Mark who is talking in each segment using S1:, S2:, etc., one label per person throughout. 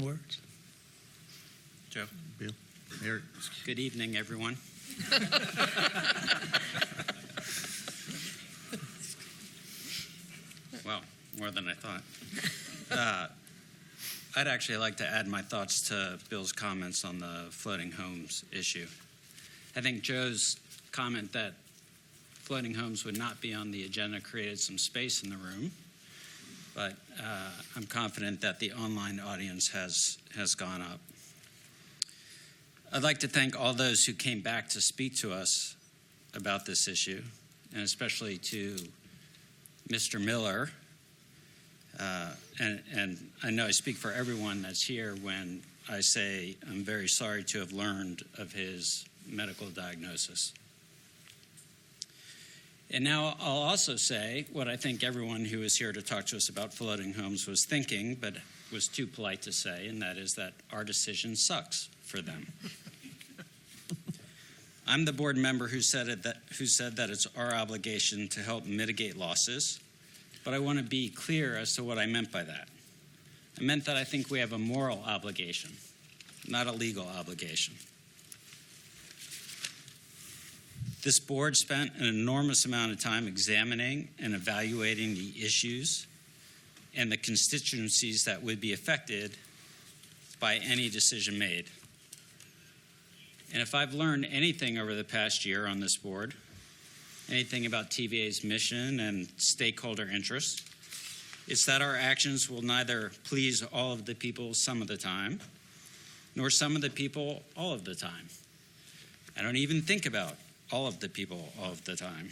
S1: Words.
S2: Joe.
S1: Bill. Eric.
S2: Good evening, everyone. Well, more than I thought. I'd actually like to add my thoughts to Bill's comments on the floating homes issue. I think Joe's comment that floating homes would not be on the agenda created some space in the room, but I'm confident that the online audience has gone up. I'd like to thank all those who came back to speak to us about this issue, and especially to Mr. Miller. And I know I speak for everyone that's here when I say I'm very sorry to have learned of his medical diagnosis. And now I'll also say what I think everyone who is here to talk to us about floating homes was thinking, but was too polite to say, and that is that our decision sucks for them. I'm the board member who said that it's our obligation to help mitigate losses, but I want to be clear as to what I meant by that. I meant that I think we have a moral obligation, not a legal obligation. This board spent an enormous amount of time examining and evaluating the issues and the constituencies that would be affected by any decision made. And if I've learned anything over the past year on this board, anything about TVA's mission and stakeholder interests, it's that our actions will neither please all of the people some of the time, nor some of the people all of the time. I don't even think about all of the people all of the time.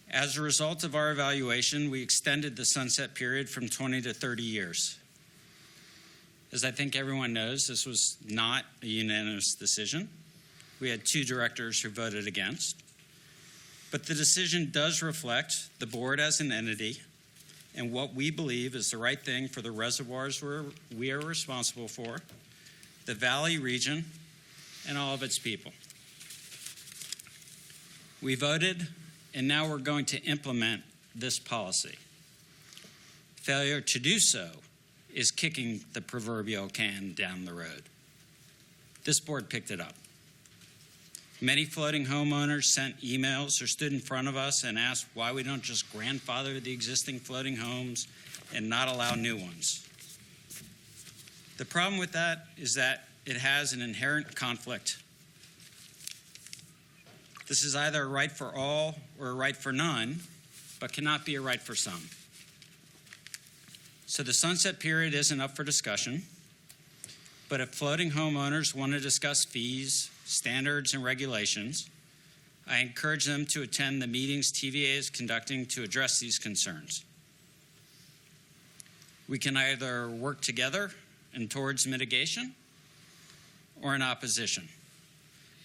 S2: As a result of our evaluation, we extended the sunset period from 20 to 30 years. As I think everyone knows, this was not a unanimous decision. We had 2 directors who voted against. But the decision does reflect the board as an entity and what we believe is the right thing for the reservoirs we are responsible for, the Valley region, and all of its people. We voted, and now we're going to implement this policy. Failure to do so is kicking the proverbial can down the road. This board picked it up. Many floating homeowners sent emails or stood in front of us and asked why we don't just grandfather the existing floating homes and not allow new ones. The problem with that is that it has an inherent conflict. This is either a right for all or a right for none, but cannot be a right for some. So the sunset period isn't up for discussion, but if floating homeowners want to discuss fees, standards, and regulations, I encourage them to attend the meetings TVA is conducting to address these concerns. We can either work together and towards mitigation or in opposition.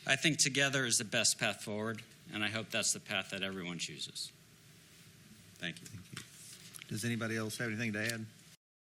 S2: I think together is the best path forward, and I hope that's the path that everyone chooses. Thank you.
S1: Does anybody else have anything to add?